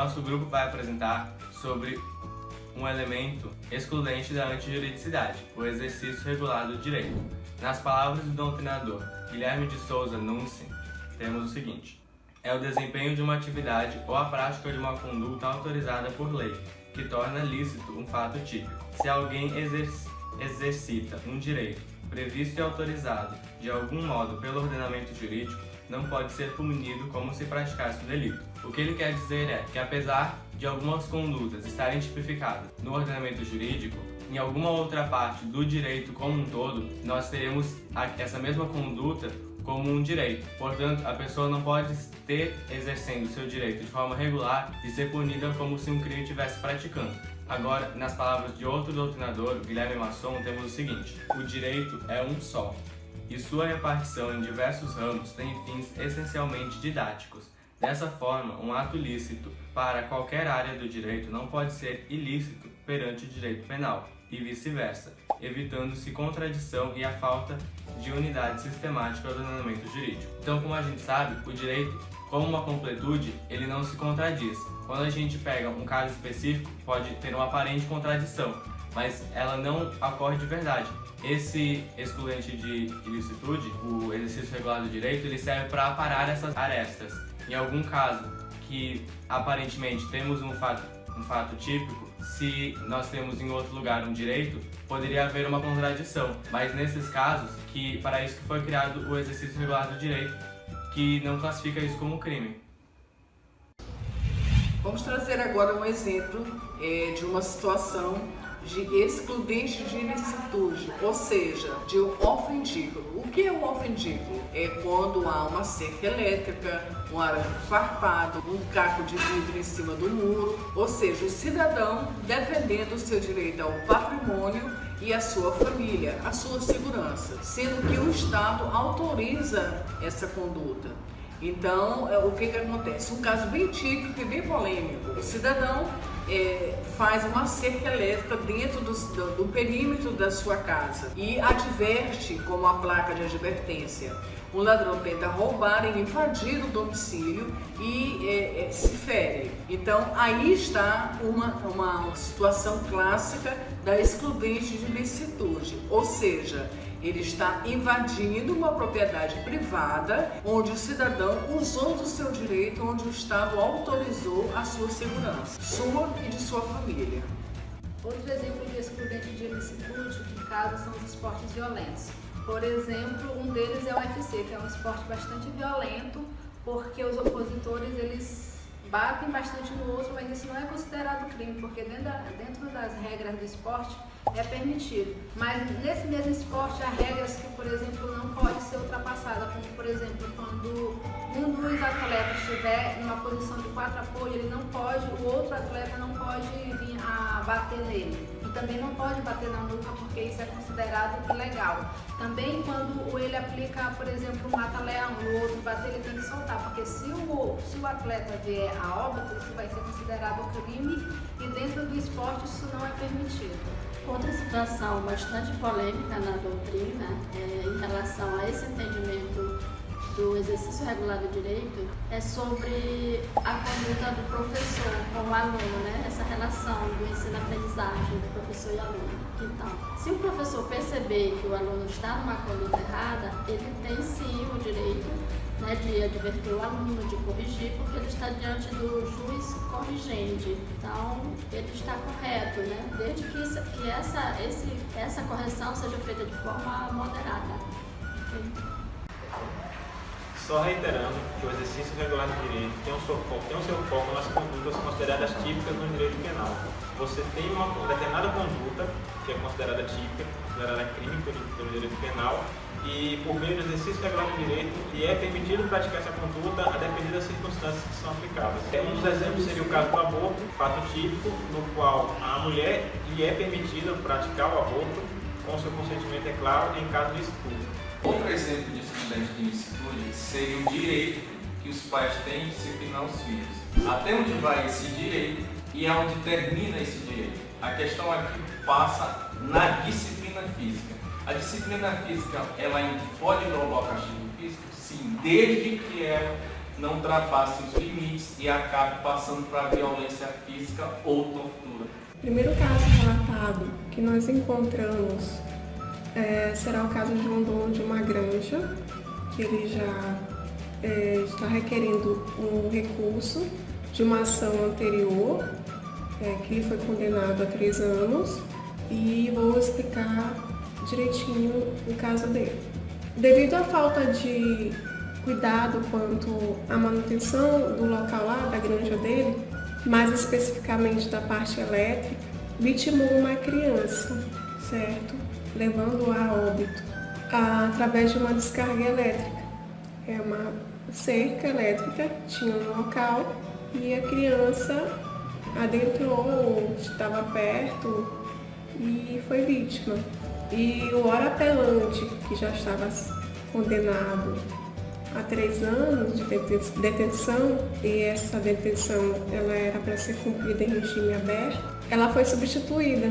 nosso grupo vai apresentar sobre um elemento excludente da antijuridicidade, o exercício regular do direito. Nas palavras do doutrinador Guilherme de Souza Nunzi, temos o seguinte: é o desempenho de uma atividade ou a prática de uma conduta autorizada por lei, que torna lícito um fato típico. Se alguém exercita um direito previsto e autorizado de algum modo pelo ordenamento jurídico, não pode ser punido como se praticasse o delito. O que ele quer dizer é que, apesar de algumas condutas estarem tipificadas no ordenamento jurídico, em alguma outra parte do direito como um todo, nós teremos essa mesma conduta como um direito. Portanto, a pessoa não pode ter exercendo seu direito de forma regular e ser punida como se um crime estivesse praticando. Agora, nas palavras de outro doutrinador, Guilherme Masson, temos o seguinte: o direito é um só, e sua repartição em diversos ramos tem fins essencialmente didáticos. Dessa forma, um ato lícito para qualquer área do direito não pode ser ilícito perante o direito penal, e vice-versa, evitando-se contradição e a falta de unidade sistemática do ordenamento jurídico. Então, como a gente sabe, o direito, como uma completude, ele não se contradiz. Quando a gente pega um caso específico, pode ter uma aparente contradição, mas ela não ocorre de verdade. Esse excludente de ilicitude, o exercício regular do direito, ele serve para aparar essas arestas. Em algum caso que aparentemente temos um fato típico, se nós temos em outro lugar um direito, poderia haver uma contradição. Mas nesses casos, que para isso que foi criado o exercício regular do direito, que não classifica isso como crime. Vamos trazer agora um exemplo de uma situação de excludente de ilicitude, ou seja, de um ofendículo. O que é um ofendículo? É quando há uma cerca elétrica, um arame farpado, um caco de vidro em cima do muro, ou seja, o cidadão defendendo o seu direito ao patrimônio e a sua família, a sua segurança, sendo que o Estado autoriza essa conduta. Então, o que acontece? Um caso bem típico e bem polêmico. O cidadão faz uma cerca elétrica dentro do perímetro da sua casa e adverte, como a placa de advertência, um ladrão tenta roubar e invadir o domicílio e se fere. Então, aí está uma situação clássica da excludente de ilicitude, ou seja, ele está invadindo uma propriedade privada onde o cidadão usou do seu direito, onde o Estado autorizou a sua segurança, sua e de sua família. Outro exemplo de excludente de ilicitude que caso são os esportes violentos. Por exemplo, um deles é o UFC, que é um esporte bastante violento, porque os opositores eles batem bastante no outro, mas isso não é considerado crime, porque dentro das regras do esporte é permitido. Mas nesse mesmo esporte há regras que, por exemplo, não pode ser ultrapassada, como por exemplo, quando um dos atletas estiver numa posição de 4 apoio, ele não pode, o outro atleta não pode vir a bater nele. E também não pode bater na nuca, porque isso é considerado ilegal. Também quando ele aplica, por exemplo, um mata-leão e o outro bater, ele tem que soltar, porque se o atleta vier a óbito, isso vai ser considerado crime e dentro do esporte isso não é permitido. Outra situação bastante polêmica na doutrina em relação a esse entendimento do exercício regular do direito é sobre a conduta do professor com o aluno, né? Essa relação do ensino-aprendizagem do professor e aluno. Então, se o professor perceber que o aluno está numa conduta errada, ele tem sim o direito, né, de advertir o aluno, de corrigir, porque ele está diante do juiz corrigente. Então, ele está correto, né? Desde que essa correção seja feita de forma moderada. Só reiterando que o exercício regular do direito tem o seu foco nas condutas consideradas típicas no direito penal. Você tem uma determinada conduta que é considerada típica, considerada crime pelo direito penal, e por meio do exercício regular do direito, lhe é permitido praticar essa conduta a depender das circunstâncias que são aplicadas. Um dos exemplos seria o caso do aborto, fato típico, no qual a mulher lhe é permitida praticar o aborto com seu consentimento, é claro, em caso de estupro. Outro exemplo de excludente de ilicitude seria o direito que os pais têm de disciplinar os filhos. Até onde vai esse direito e aonde termina esse direito? A questão aqui passa na disciplina física. A disciplina física, ela pode englobar o castigo físico? Sim, desde que ela não ultrapasse os limites e acabe passando para violência física ou tortura. O primeiro caso relatado que nós encontramos será o caso de um dono de uma granja, que ele já está requerendo um recurso de uma ação anterior, que ele foi condenado a 3 anos, e vou explicar direitinho o caso dele. Devido à falta de cuidado quanto à manutenção do local lá, da granja dele, mais especificamente da parte elétrica, vitimou uma criança, certo? Levando-a a óbito através de uma descarga elétrica. É uma cerca elétrica, tinha no local, e a criança adentrou, estava perto e foi vítima. E o ora apelante, que já estava condenado a 3 anos de detenção, e essa detenção ela era para ser cumprida em regime aberto, ela foi substituída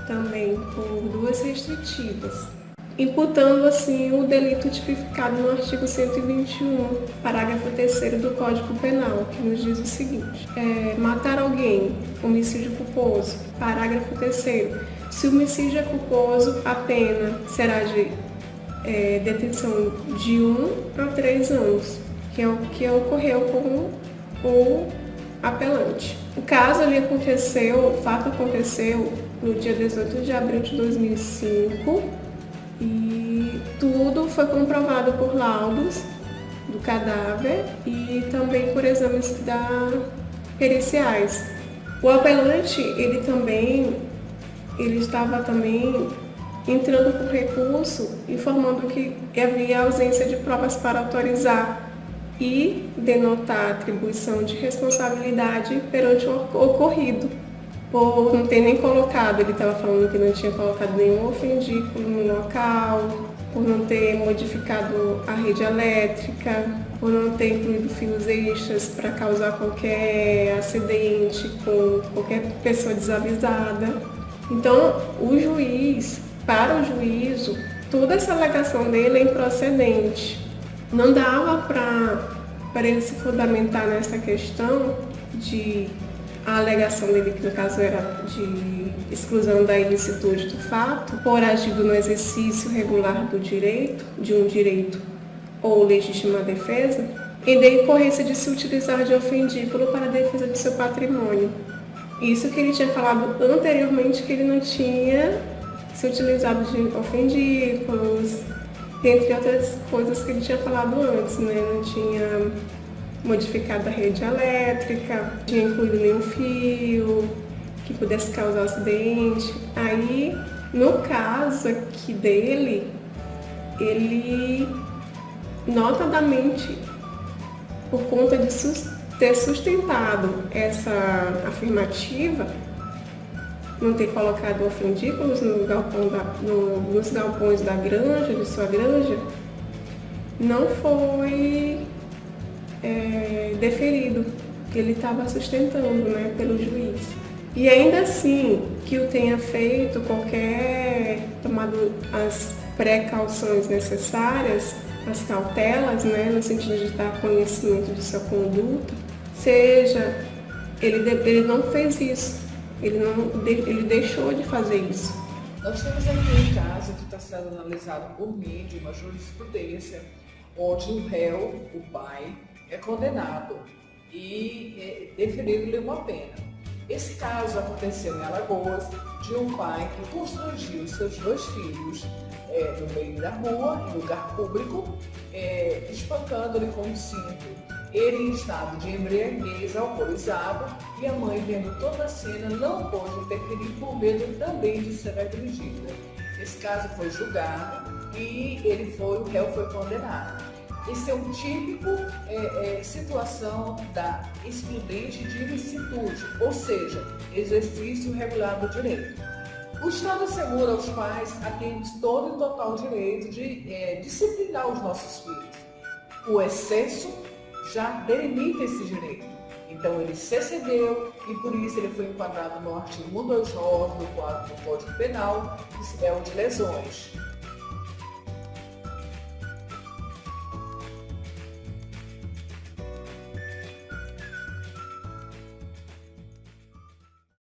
também por 2 restritivas, imputando assim o delito tipificado no artigo 121, parágrafo 3º do Código Penal, que nos diz o seguinte: matar alguém, homicídio culposo. Parágrafo 3º. Se o homicídio é culposo, a pena será de detenção de 1 a 3 anos, que é o que ocorreu com o apelante. O caso o fato aconteceu no dia 18 de abril de 2005 e tudo foi comprovado por laudos do cadáver e também por exames periciais. O apelante, ele estava também entrando com recurso, informando que havia ausência de provas para autorizar e denotar atribuição de responsabilidade perante o ocorrido, por não ter nem colocado, ele estava falando que não tinha colocado nenhum ofendículo no local, por não ter modificado a rede elétrica, por não ter incluído fios extras para causar qualquer acidente com qualquer pessoa desavisada. Então, para o juízo, toda essa alegação dele é improcedente. Não dava para ele se fundamentar nessa questão a alegação dele, que no caso era de exclusão da ilicitude do fato, por agido no exercício regular do direito, de um direito ou legítima defesa, em decorrência de se utilizar de ofendículo para a defesa do seu patrimônio. Isso que ele tinha falado anteriormente, que ele não tinha se utilizado de ofendículos, entre outras coisas que ele tinha falado antes, né? Não tinha modificado a rede elétrica, não tinha incluído nenhum fio que pudesse causar acidente. Aí, no caso aqui dele, ele notadamente, por conta de ter sustentado essa afirmativa, não ter colocado ofendículos nos galpões da granja, de sua granja, não foi deferido, que ele estava sustentando, né, pelo juiz. E ainda assim que o tenha feito tomado as precauções necessárias, as cautelas, né, no sentido de dar conhecimento de sua conduta, ele não fez isso, ele deixou de fazer isso. Nós temos aqui um caso que está sendo analisado por mim, de uma jurisprudência, onde o réu, o pai, é condenado e deferido-lhe uma pena. Esse caso aconteceu em Alagoas, de um pai que constrangiu seus 2 filhos no meio da rua, em lugar público, espancando-lhe com um cinto. Ele em estado de embriaguez, alcoolizado, e a mãe, vendo toda a cena, não pôde interferir por medo também de ser agredida. Esse caso foi julgado e o réu foi condenado. Esse é um típico situação da excludente de ilicitude, ou seja, exercício regular do direito. O Estado assegura aos pais a termos todo e total direito de disciplinar os nossos filhos. O excesso já delimita esse direito. Então ele se excedeu e por isso ele foi enquadrado no artigo 129 do Código Penal, que é o de lesões.